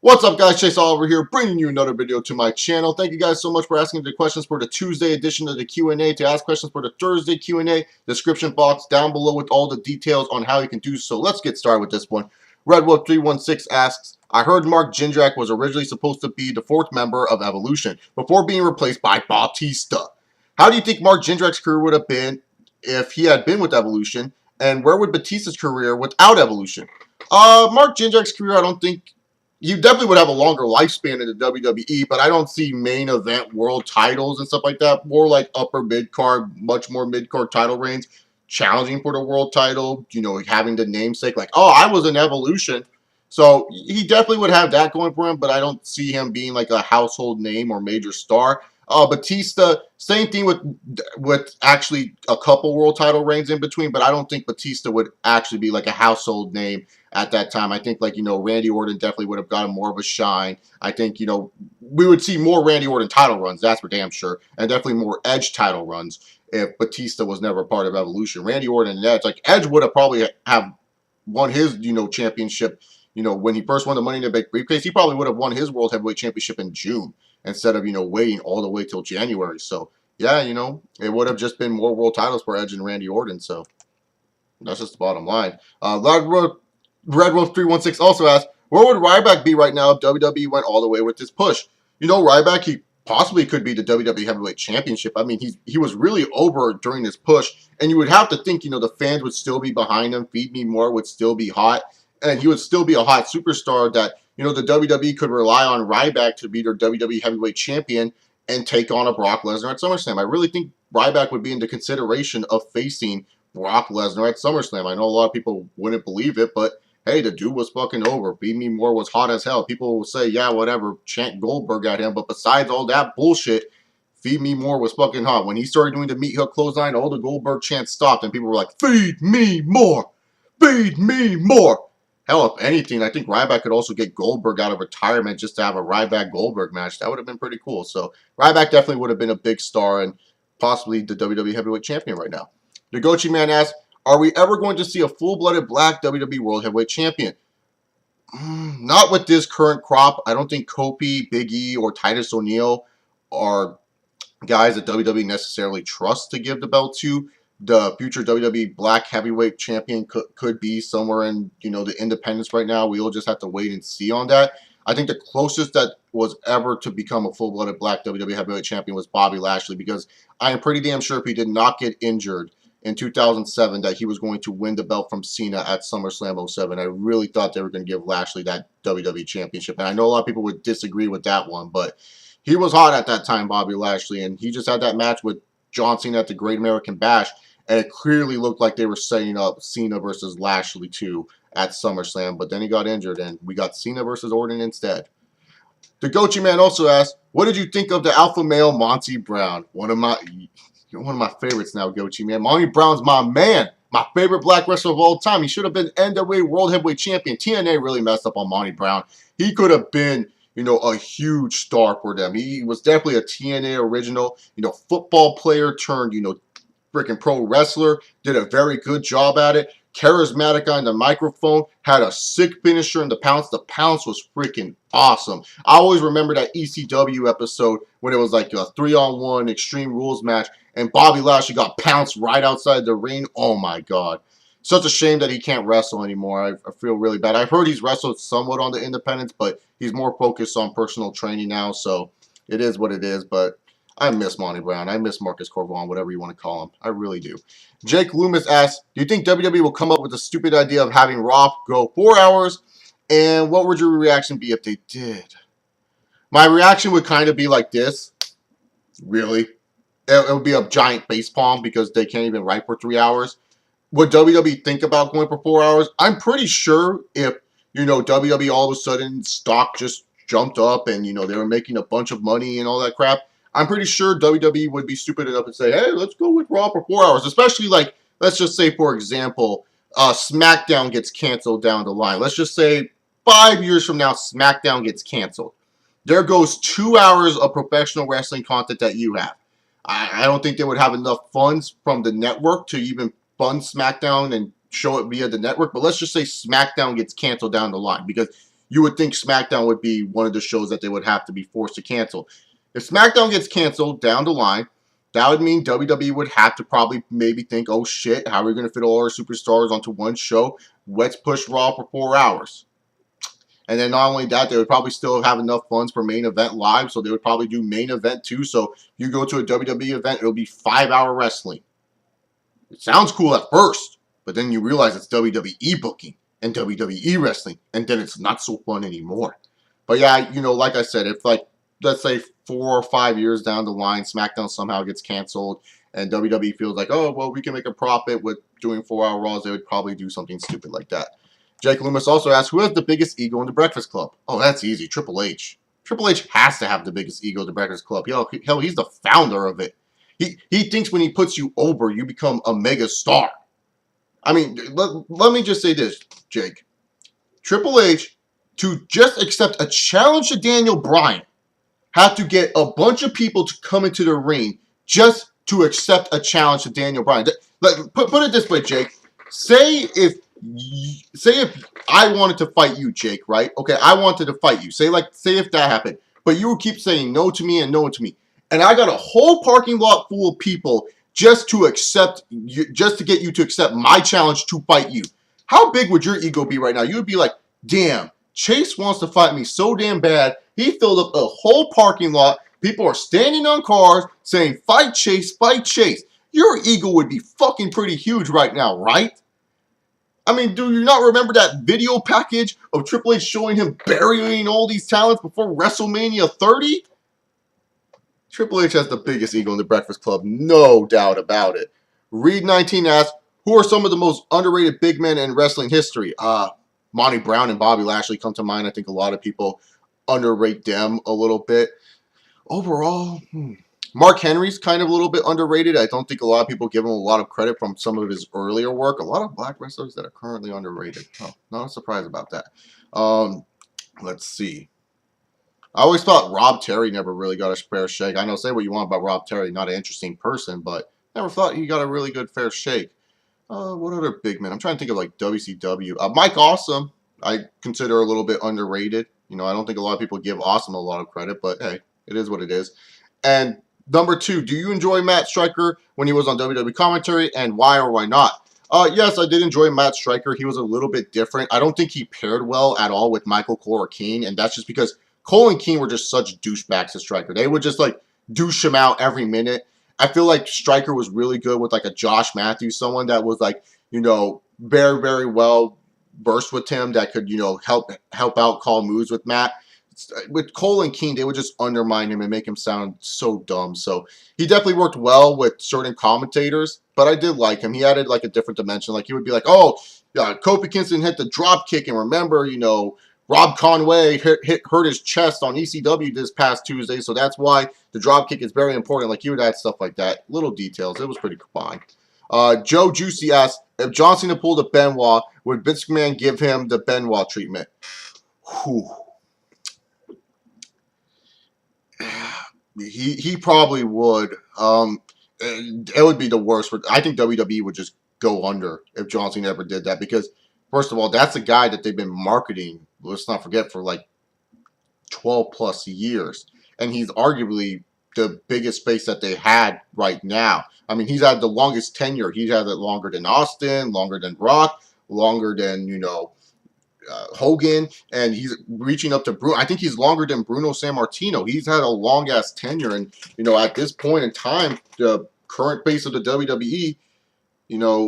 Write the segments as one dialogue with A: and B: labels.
A: What's up, guys? Chase Oliver here, bringing you another video to my channel. Thank you guys so much for asking the questions for the Tuesday edition of the Q&A. To ask questions for the Thursday Q&A, description box down below with all the details on how you can do so. Let's get started with this one. RedWolf316 asks, I heard Mark Jindrak was originally supposed to be the fourth member of Evolution before being replaced by Bautista. How do you think Mark Jindrak's career would have been if he had been with Evolution? And where would Batista's career without Evolution? Mark Jindrak's career, I don't think... You definitely would have a longer lifespan in the WWE, but I don't see main event world titles and stuff like that. More like upper mid-card, much more mid-card title reigns, challenging for the world title, you know, having the namesake like, oh, I was in Evolution. So he definitely would have that going for him, but I don't see him being like a household name or major star. Batista, same thing with actually a couple world title reigns in between, but I don't think Batista would actually be like a household name at that time. I think, like, you know, Randy Orton definitely would have gotten more of a shine. I think, you know, we would see more Randy Orton title runs, that's for damn sure, and definitely more Edge title runs if Batista was never part of Evolution. Randy Orton and Edge, like, Edge would have probably have won his, you know, championship, you know, when he first won the Money in the Bank briefcase, he probably would have won his World Heavyweight Championship in June instead of, you know, waiting all the way till January. So, yeah, you know, it would have just been more world titles for Edge and Randy Orton. So, that's just the bottom line. RedWolf316 also asks, where would Ryback be right now if WWE went all the way with this push? You know, Ryback, he possibly could be the WWE Heavyweight Championship. I mean, he was really over during this push, and you would have to think, you know, the fans would still be behind him. Feed Me More would still be hot, and he would still be a hot superstar that, you know, the WWE could rely on Ryback to be their WWE Heavyweight Champion and take on a Brock Lesnar at SummerSlam. I really think Ryback would be in the consideration of facing Brock Lesnar at SummerSlam. I know a lot of people wouldn't believe it, but hey, the dude was fucking over. Feed Me More was hot as hell. People will say, yeah, whatever, chant Goldberg at him. But besides all that bullshit, Feed Me More was fucking hot. When he started doing the meat hook clothesline, all the Goldberg chants stopped. And people were like, feed me more. Feed me more. Hell, if anything, I think Ryback could also get Goldberg out of retirement just to have a Ryback-Goldberg match. That would have been pretty cool. So Ryback definitely would have been a big star and possibly the WWE Heavyweight Champion right now. The Gochi Man asks, are we ever going to see a full-blooded black WWE World Heavyweight Champion? Not with this current crop. I don't think Kofi, Big E, or Titus O'Neil are guys that WWE necessarily trusts to give the belt to. The future WWE Black Heavyweight Champion could be somewhere in, you know, the independents right now. We'll just have to wait and see on that. I think the closest that was ever to become a full-blooded Black WWE Heavyweight Champion was Bobby Lashley, because I am pretty damn sure if he did not get injured in 2007 that he was going to win the belt from Cena at SummerSlam 07. I really thought they were going to give Lashley that WWE Championship. And I know a lot of people would disagree with that one, but he was hot at that time, Bobby Lashley, and he just had that match with John Cena at the Great American Bash, and it clearly looked like they were setting up Cena versus Lashley too at SummerSlam, but then he got injured, and we got Cena versus Orton instead. The Gochi Man also asked, what did you think of the alpha male Monty Brown? One of my favorites now, Gochi Man. Monty Brown's my man. My favorite black wrestler of all time. He should have been NWA World Heavyweight Champion. TNA really messed up on Monty Brown. He could have been, you know, a huge star for them. He was definitely a TNA original, you know, football player turned, you know, freaking pro wrestler. Did a very good job at it. Charismatic on the microphone, had a sick finisher in the pounce. The pounce was freaking awesome. I always remember that ECW episode when it was like a 3-on-1 Extreme Rules match, and Bobby Lashley got pounced right outside the ring. Oh my God. Such a shame that he can't wrestle anymore. I feel really bad. I've heard he's wrestled somewhat on the independents, but he's more focused on personal training now, so it is what it is, but I miss Monty Brown. I miss Marcus Corvon, whatever you want to call him. I really do. Jake Loomis asks, do you think WWE will come up with the stupid idea of having Raw go 4 hours? And what would your reaction be if they did? My reaction would kind of be like this. Really? It would be a giant facepalm because they can't even write for 3 hours. Would WWE think about going for 4 hours? I'm pretty sure if, you know, WWE all of a sudden stock just jumped up and, you know, they were making a bunch of money and all that crap, I'm pretty sure WWE would be stupid enough to say, hey, let's go with Raw for 4 hours. Especially, like, let's just say, for example, SmackDown gets canceled down the line. Let's just say 5 years from now, SmackDown gets canceled. There goes 2 hours of professional wrestling content that you have. I don't think they would have enough funds from the network to even fund SmackDown and show it via the network. But let's just say SmackDown gets canceled down the line, because you would think SmackDown would be one of the shows that they would have to be forced to cancel. If SmackDown gets canceled down the line, that would mean WWE would have to probably maybe think, oh shit, how are we going to fit all our superstars onto one show? Let's push Raw for 4 hours. And then not only that, they would probably still have enough funds for main event live, so they would probably do main event too. So you go to a WWE event, it'll be 5-hour wrestling. It sounds cool at first, but then you realize it's WWE booking and WWE wrestling, and then it's not so fun anymore. But yeah, like I said, if let's say 4 or 5 years down the line, SmackDown somehow gets canceled, and WWE feels like, oh, well, we can make a profit with doing 4-hour Raws, they would probably do something stupid like that. Jake Loomis also asked, who has the biggest ego in the Breakfast Club? Oh, that's easy. Triple H. Triple H has to have the biggest ego in the Breakfast Club. Hell, he's the founder of it. He thinks when he puts you over, you become a mega star. I mean, let me just say this, Jake. Triple H, to just accept a challenge to Daniel Bryan, had to get a bunch of people to come into the ring just to accept a challenge to Daniel Bryan. Put it this way, Jake. Say if I wanted to fight you, Jake, right? Okay, I wanted to fight you. Say if that happened. But you would keep saying no to me and no to me. And I got a whole parking lot full of people just to get you to accept my challenge to fight you. How big would your ego be right now? You would be like, damn, Chase wants to fight me so damn bad. He filled up a whole parking lot. People are standing on cars saying, fight Chase, fight Chase. Your ego would be fucking pretty huge right now, right? I mean, do you not remember that video package of Triple H showing him burying all these talents before WrestleMania 30? Triple H has the biggest ego in the Breakfast Club, no doubt about it. Reed19 asks, who are some of the most underrated big men in wrestling history? Monty Brown and Bobby Lashley come to mind. I think a lot of people underrate them a little bit. Overall, Mark Henry's kind of a little bit underrated. I don't think a lot of people give him a lot of credit from some of his earlier work. A lot of black wrestlers that are currently underrated. Oh, not a surprise about that. Let's see. I always thought Rob Terry never really got a fair shake. I know, say what you want about Rob Terry, not an interesting person, but never thought he got a really good fair shake. What other big men? I'm trying to think of like WCW. Mike Awesome, I consider a little bit underrated. I don't think a lot of people give Awesome a lot of credit, but hey, it is what it is. And number 2, do you enjoy Matt Striker when he was on WWE commentary, and why or why not? Yes, I did enjoy Matt Striker. He was a little bit different. I don't think he paired well at all with Michael Cole or King, and that's just because Cole and King were just such douchebags to Striker. They would just douche him out every minute. I feel like Striker was really good with a Josh Matthews, someone that was very, very well versed with him, that could, help out, call moves with Matt. With Cole and King, they would just undermine him and make him sound so dumb. So he definitely worked well with certain commentators, but I did like him. He added a different dimension. He would be like, oh, Kofi Kingston hit the drop kick, and remember, Rob Conway hurt his chest on ECW this past Tuesday, so that's why the drop kick is very important. He would add stuff like that. Little details. It was pretty fine. Joe Juicy asked, if John Cena pulled a Benoit, would Vince McMahon give him the Benoit treatment? Whew. He probably would. It would be the worst. I think WWE would just go under if John Cena ever did that, because first of all, that's a guy that they've been marketing, let's not forget, for 12 plus years. And he's arguably the biggest face that they had right now. I mean, he's had the longest tenure. He's had it longer than Austin, longer than Rock, longer than, Hogan, and he's reaching up to Bruno. I think he's longer than Bruno Sammartino. He's had a long-ass tenure, and, at this point in time, the current face of the WWE,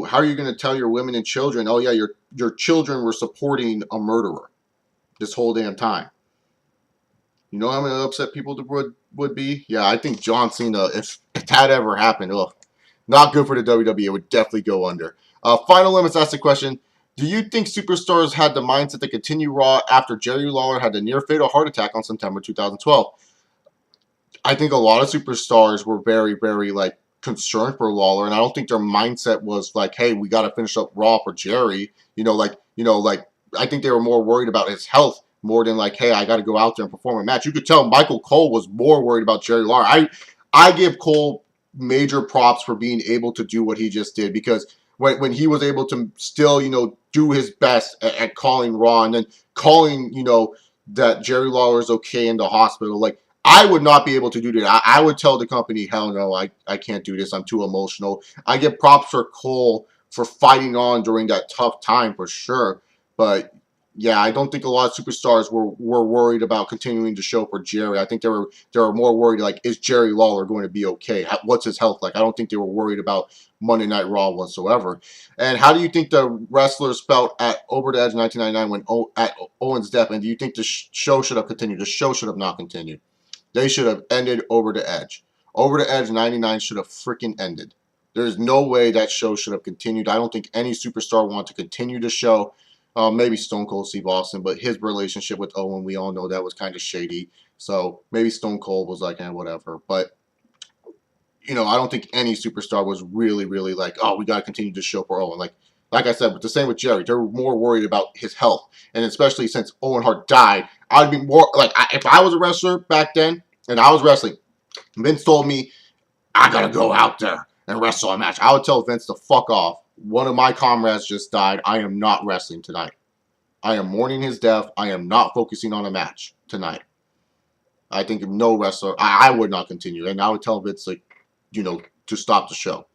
A: how are you going to tell your women and children, oh yeah, your children were supporting a murderer this whole damn time? You know how many upset people would be? Yeah, I think John Cena, if that ever happened, not good for the WWE. It would definitely go under. Final Limits asked the question, do you think superstars had the mindset to continue Raw after Jerry Lawler had a near-fatal heart attack on September 2012? I think a lot of superstars were very, very, concerned for Lawler, and I don't think their mindset was hey, we got to finish up Raw for Jerry. I think they were more worried about his health more than hey, I got to go out there and perform a match. You could tell Michael Cole was more worried about Jerry Lawler. I give Cole major props for being able to do what he just did, because when he was able to still, do his best at calling Raw and then calling, that Jerry Lawler is okay in the hospital. Like, I would not be able to do that. I would tell the company, hell no, I can't do this. I'm too emotional. I give props for Cole for fighting on during that tough time for sure. But yeah, I don't think a lot of superstars were worried about continuing to show for Jerry. I think they were more worried, like, is Jerry Lawler going to be okay? What's his health like? I don't think they were worried about Monday Night Raw whatsoever. And how do you think the wrestlers felt at Over the Edge in 1999 when at Owen's death? And do you think the show should have continued? The show should have not continued. They should have ended Over the Edge. Over the Edge 99 should have freaking ended. There's no way that show should have continued. I don't think any superstar wanted to continue the show. Maybe Stone Cold Steve Austin, but his relationship with Owen, we all know that was kind of shady. So maybe Stone Cold was like, whatever. But, I don't think any superstar was really, really like, oh, we got to continue this show for Owen. Like I said, but the same with Jerry. They were more worried about his health. And especially since Owen Hart died, I'd be more, like, if I was a wrestler back then and I was wrestling, Vince told me, I got to go out there and wrestle a match. I would tell Vince to fuck off. One of my comrades just died. I am not wrestling tonight. I am mourning his death. I am not focusing on a match tonight. I think no wrestler, I would not continue. And I would tell Vince, like, to stop the show.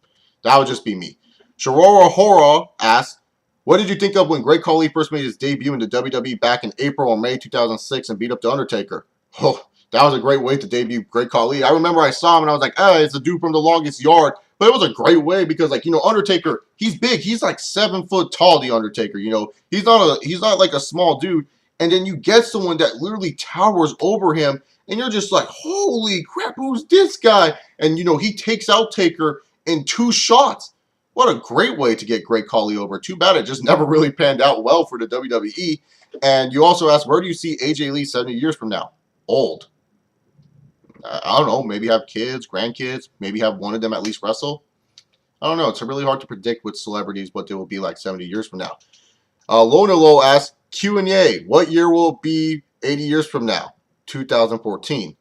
A: That would just be me. Sharora Hora asked, what did you think of when Great Khali first made his debut in the WWE back in April or May 2006 and beat up The Undertaker? Oh, that was a great way to debut Great Khali. I remember I saw him and I was like, it's a dude from the longest yard. But it was a great way because, like, Undertaker, he's big. He's like 7 foot tall, The Undertaker. He's not like a small dude. And then you get someone that literally towers over him, and you're just like, holy crap, who's this guy? And, he takes out Taker in 2 shots. What a great way to get Great Khali over. Too bad it just never really panned out well for the WWE. And you also asked, where do you see AJ Lee 70 years from now? Old. I don't know, maybe have kids, grandkids, maybe have one of them at least wrestle. I don't know. It's really hard to predict with celebrities what they will be like 70 years from now. Lona Low asks, Q&A, what year will it be 80 years from now? 2014.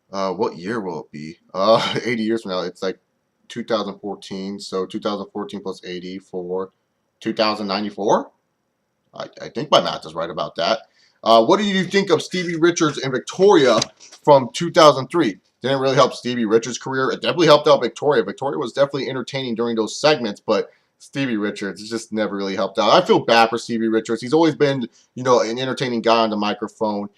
A: What year will it be? 80 years from now, it's like 2014. So 2014 plus 80 for 2094? I think my math is right about that. What do you think of Stevie Richards and Victoria from 2003? Didn't really help Stevie Richards' career. It definitely helped out Victoria. Victoria was definitely entertaining during those segments, but Stevie Richards just never really helped out. I feel bad for Stevie Richards. He's always been, an entertaining guy on the microphone.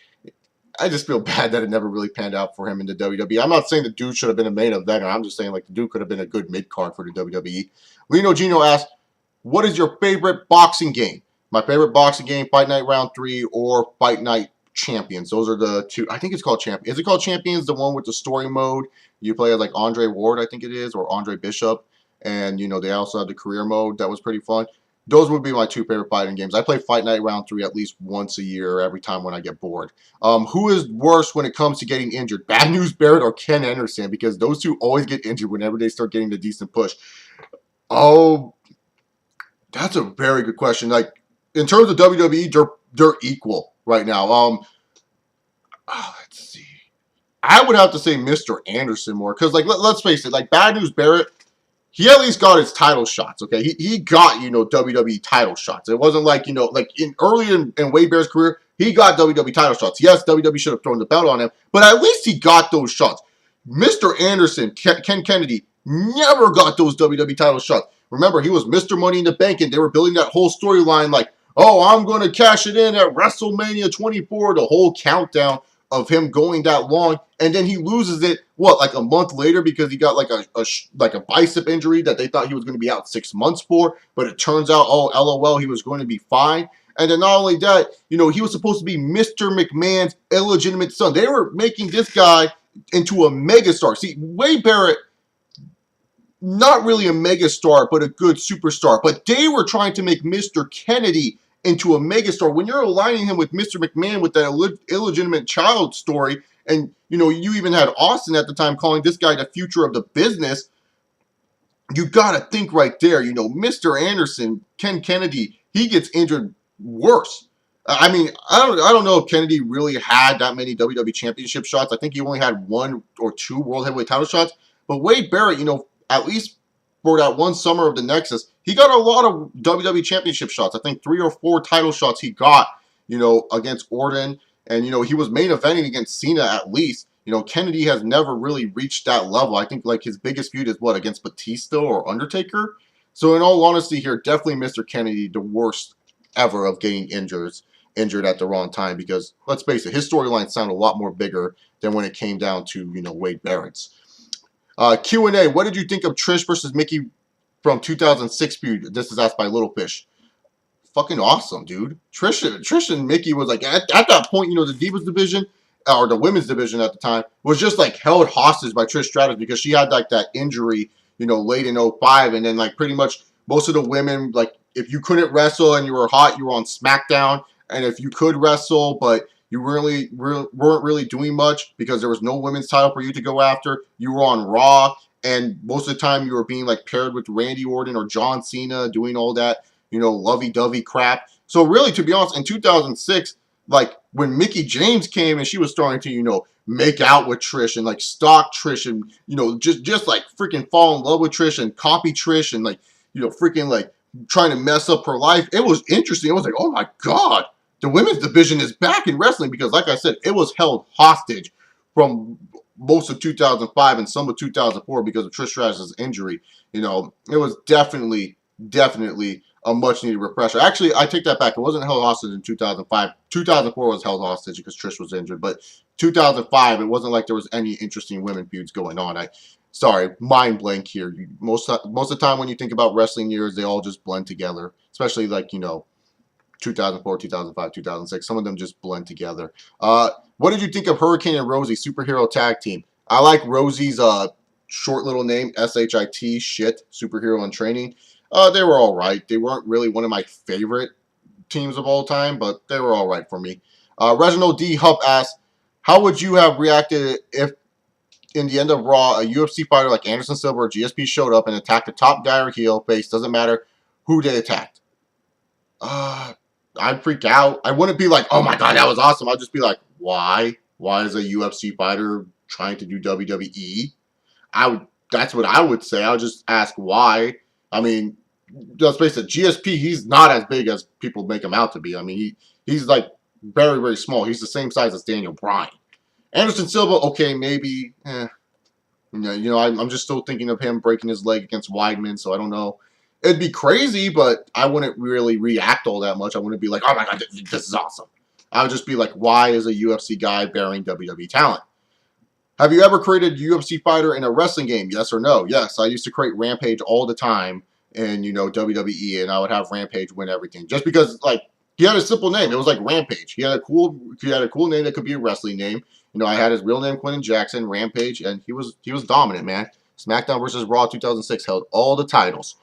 A: I just feel bad that it never really panned out for him in the WWE. I'm not saying the dude should have been a main eventer. I'm just saying, like, the dude could have been a good mid-card for the WWE. Lino Gino asked, what is your favorite boxing game? My favorite boxing game, Fight Night Round 3 or Fight Night Champions. Those are the two. I think it's called Champions. Is it called Champions, the one with the story mode? You play as like Andre Ward, I think it is, or Andre Bishop. And, they also have the career mode. That was pretty fun. Those would be my 2 favorite fighting games. I play Fight Night Round 3 at least once a year, every time when I get bored. Who is worse when it comes to getting injured? Bad News Barrett or Ken Anderson? Because those two always get injured whenever they start getting the decent push. Oh, that's a very good question. Like, in terms of WWE, they're equal right now. Let's see. I would have to say Mr. Anderson more. Because, like, let's face it. Like, Bad News Barrett, he at least got his title shots, okay? He got, WWE title shots. It wasn't like, like early in Wade Barrett's career, he got WWE title shots. Yes, WWE should have thrown the belt on him, but at least he got those shots. Mr. Anderson, Ken Kennedy, never got those WWE title shots. Remember, he was Mr. Money in the Bank, and they were building that whole storyline like, oh, I'm going to cash it in at WrestleMania 24, the whole countdown of him going that long, and then he loses it, like a month later because he got like a bicep injury that they thought he was going to be out 6 months for, but it turns out, oh, LOL, he was going to be fine. And then not only that, he was supposed to be Mr. McMahon's illegitimate son. They were making this guy into a megastar. See, Wade Barrett, not really a megastar, but a good superstar. But they were trying to make Mr. Kennedy into a megastar. When you're aligning him with Mr. McMahon with that illegitimate child story, and, you even had Austin at the time calling this guy the future of the business, you got to think right there, Mr. Anderson, Ken Kennedy, he gets injured worse. I mean, I don't know if Kennedy really had that many WWE championship shots. I think he only had 1 or 2 world heavyweight title shots. But Wade Barrett, at least for that one summer of the Nexus, he got a lot of WWE Championship shots. I think 3 or 4 title shots he got, against Orton. And, he was main eventing against Cena at least. Kennedy has never really reached that level. I think, like, his biggest feud is, against Batista or Undertaker? So, in all honesty here, definitely Mr. Kennedy, the worst ever of getting injured at the wrong time. Because, let's face it, his storyline sounded a lot more bigger than when it came down to, Wade Barrett's. Q&A, what did you think of Trish versus Mickie from 2006 feud? This is asked by Little Fish. Fucking awesome, dude. Trish and Mickie was like, at that point, the Divas division, or the women's division at the time, was just like held hostage by Trish Stratus because she had like that injury, late in 05. And then like pretty much most of the women, like if you couldn't wrestle and you were hot, you were on SmackDown. And if you could wrestle, but you weren't really doing much because there was no women's title for you to go after, you were on Raw. And most of the time you were being like paired with Randy Orton or John Cena, doing all that, lovey-dovey crap. So really, to be honest, in 2006, like when Mickie James came and she was starting to, make out with Trish and like stalk Trish and, just like freaking fall in love with Trish and copy Trish and like, freaking like trying to mess up her life. It was interesting. It was like, oh my God, the women's division is back in wrestling because like I said, it was held hostage from most of 2005 and some of 2004 because of Trish Stratus' injury. It was definitely a much needed refresher. Actually, I take that back. It wasn't held hostage in 2005. 2004 was held hostage because Trish was injured. But 2005, it wasn't like there was any interesting women feuds going on. Sorry, mind blank here. Most of the time when you think about wrestling years, they all just blend together. Especially like, 2004, 2005, 2006. Some of them just blend together. What did you think of Hurricane and Rosie, superhero tag team? I like Rosie's short little name, SHIT, shit, superhero in training. They were all right. They weren't really one of my favorite teams of all time, but they were all right for me. Reginald D. Hupp asked, how would you have reacted if in the end of Raw, a UFC fighter like Anderson Silva or GSP showed up and attacked a top guy or heel, face, doesn't matter who they attacked? I'd freak out. I wouldn't be like, oh my God, that was awesome. I'd just be like, why? Why is a UFC fighter trying to do WWE? That's what I would say. I would just ask why. I mean, let's face it, GSP, he's not as big as people make him out to be. I mean, he's like very, very small. He's the same size as Daniel Bryan. Anderson Silva, okay, maybe. I'm just still thinking of him breaking his leg against Weidman, so I don't know. It'd be crazy, but I wouldn't really react all that much. I wouldn't be like, oh my God, this is awesome. I would just be like, why is a UFC guy bearing WWE talent? Have you ever created a UFC fighter in a wrestling game? Yes or no? Yes, I used to create Rampage all the time in, WWE, and I would have Rampage win everything. Just because, like, he had a simple name. It was like Rampage. He had a cool name that could be a wrestling name. I had his real name, Quentin Jackson, Rampage, and he was dominant, man. SmackDown versus Raw 2006 held all the titles.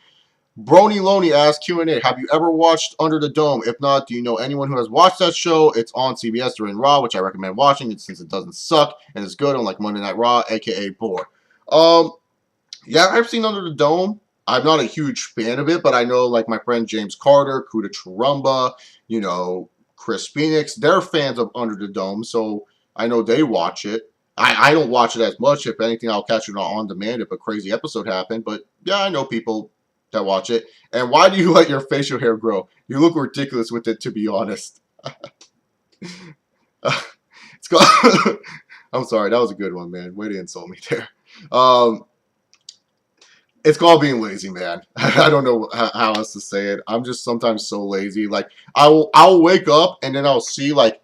A: Brony Loney asked Q&A, have you ever watched Under the Dome? If not, do you know anyone who has watched that show? It's on CBS during Raw, which I recommend watching it since it doesn't suck and it's good, unlike Monday Night Raw, aka Bore. Yeah, I've seen Under the Dome. I'm not a huge fan of it, but I know like my friend James Carter, Kuda Charumba, Chris Phoenix, they're fans of Under the Dome, so I know they watch it. I don't watch it as much. If anything, I'll catch it on demand if a crazy episode happened, but yeah, I know people that watch it. And why do you let your facial hair grow? You look ridiculous with it, to be honest. It's called I'm sorry, that was a good one, man. Way to insult me there. It's called being lazy, man. I don't know how else to say it. I'm just sometimes so lazy. Like I'll wake up and then I'll see like,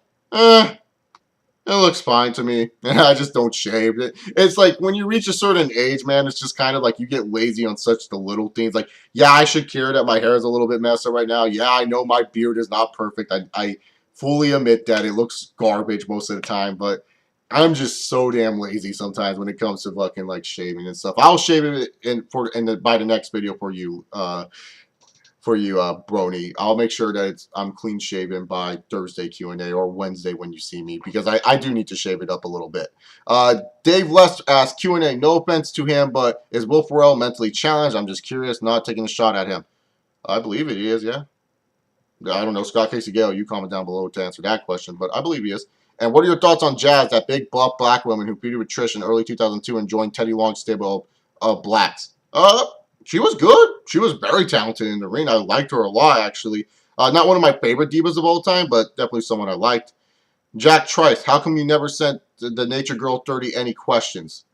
A: it looks fine to me, and I just don't shave it. It's like when you reach a certain age, man, it's just kind of like you get lazy on such the little things. Like, yeah, I should care that my hair is a little bit messed up right now. Yeah, I know my beard is not perfect. I fully admit that it looks garbage most of the time, but I'm just so damn lazy sometimes when it comes to fucking like shaving and stuff. I'll shave it by the next video for you. Brony. I'll make sure that I'm clean shaven by Thursday Q&A or Wednesday when you see me, because I do need to shave it up a little bit. Dave Lest asked Q&A, no offense to him, but is Will Ferrell mentally challenged? I'm just curious, not taking a shot at him. I believe he is, yeah. I don't know, Scott Casey Gale, you comment down below to answer that question, but I believe he is. And what are your thoughts on Jazz, that big buff black woman who feuded with Trish in early 2002 and joined Teddy Long's stable of blacks? She was good. She was very talented in the ring. I liked her a lot, actually. Not one of my favorite divas of all time, but definitely someone I liked. Jack Trice, how come you never sent the Nature Girl 30 any questions?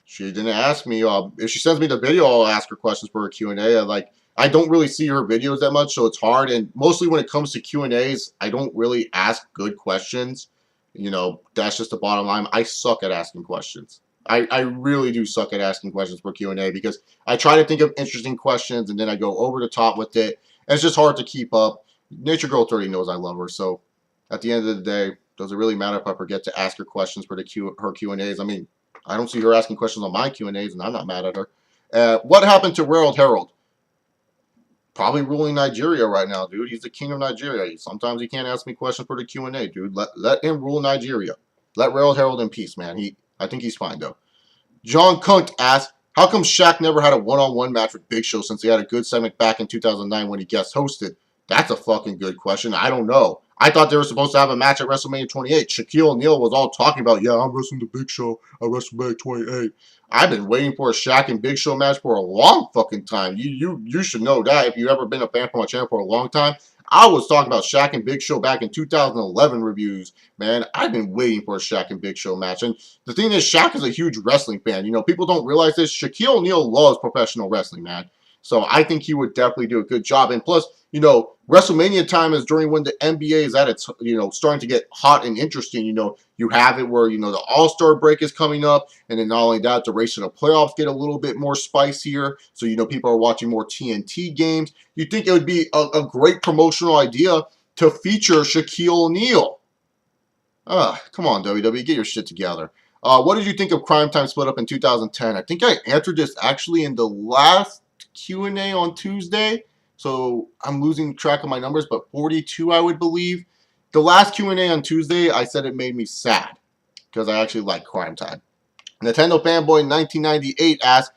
A: She didn't ask me. If she sends me the video, I'll ask her questions for her Q&A. I don't really see her videos that much, so it's hard. And mostly when it comes to Q&As, I don't really ask good questions. That's just the bottom line. I suck at asking questions. I really do suck at asking questions for Q&A because I try to think of interesting questions and then I go over the top with it. And it's just hard to keep up. Nature Girl 30 knows I love her, so at the end of the day, does it really matter if I forget to ask her questions for her Q&As? I mean, I don't see her asking questions on my Q&As, and I'm not mad at her. What happened to World Herald? Probably ruling Nigeria right now, dude. He's the king of Nigeria. Sometimes he can't ask me questions for the Q&A, dude. Let him rule Nigeria. Let World Herald in peace, man. I think he's fine, though. John Kunt asks, how come Shaq never had a one-on-one match with Big Show since he had a good segment back in 2009 when he guest hosted? That's a fucking good question. I don't know. I thought they were supposed to have a match at WrestleMania 28. Shaquille O'Neal was all talking about, yeah, I'm wrestling the Big Show at WrestleMania 28. I've been waiting for a Shaq and Big Show match for a long fucking time. You should know that if you've ever been a fan from my channel for a long time. I was talking about Shaq and Big Show back in 2011 reviews, man. I've been waiting for a Shaq and Big Show match. And the thing is, Shaq is a huge wrestling fan. People don't realize this. Shaquille O'Neal loves professional wrestling, man. So I think he would definitely do a good job. And plus, WrestleMania time is during when the NBA is at its, starting to get hot and interesting. You have it where, the All-Star break is coming up. And then not only that, the race to the playoffs get a little bit more spicier. So, people are watching more TNT games. You think it would be a great promotional idea to feature Shaquille O'Neal. Come on, WWE, get your shit together. What did you think of Crime Time split up in 2010? I think I answered this actually in the last Q&A on Tuesday. So I'm losing track of my numbers, but 42, I would believe. The last Q&A on Tuesday, I said it made me sad because I actually like Crime Time. Nintendo Fanboy 1998 asked,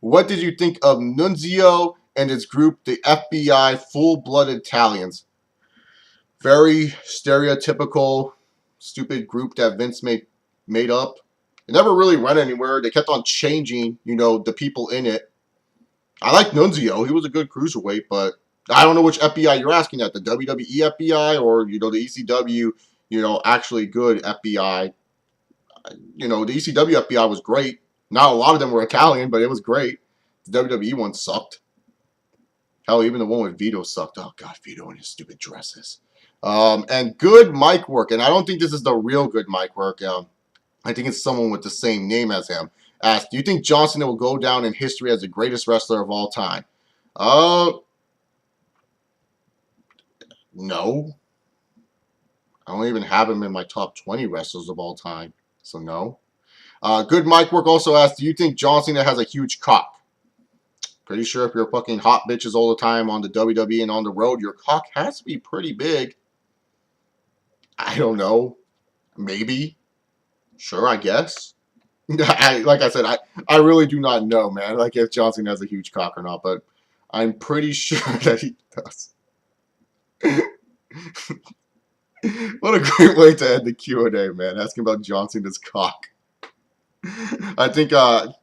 A: what did you think of Nunzio and his group, the FBI Full-Blooded Italians? Very stereotypical, stupid group that Vince made up. It never really went anywhere. They kept on changing, the people in it. I like Nunzio. He was a good cruiserweight, but I don't know which FBI you're asking at. The WWE FBI or, the ECW, actually good FBI. The ECW FBI was great. Not a lot of them were Italian, but it was great. The WWE one sucked. Hell, even the one with Vito sucked. Oh, God, Vito and his stupid dresses. And good mic work. And I don't think this is the real good mic work. I think it's someone with the same name as him. Asked, do you think John Cena will go down in history as the greatest wrestler of all time? No. I don't even have him in my top 20 wrestlers of all time. So no. Good mic work also asked, do you think John Cena has a huge cock? Pretty sure if you're fucking hot bitches all the time on the WWE and on the road, your cock has to be pretty big. I don't know. Maybe. Sure, I guess. Like I said, I really do not know, man. Like if John Cena has a huge cock or not, but I'm pretty sure that he does. What a great way to end the Q&A, man. Asking about John Cena's cock. I think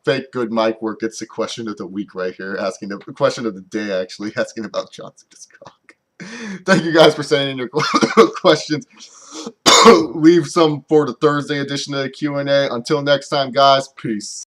A: fake good mic work gets the question of the week right here. Asking the question of the day, actually. Asking about John Cena's cock. Thank you guys for sending in your questions. Leave some for the Thursday edition of the Q&A. Until next time, guys. Peace.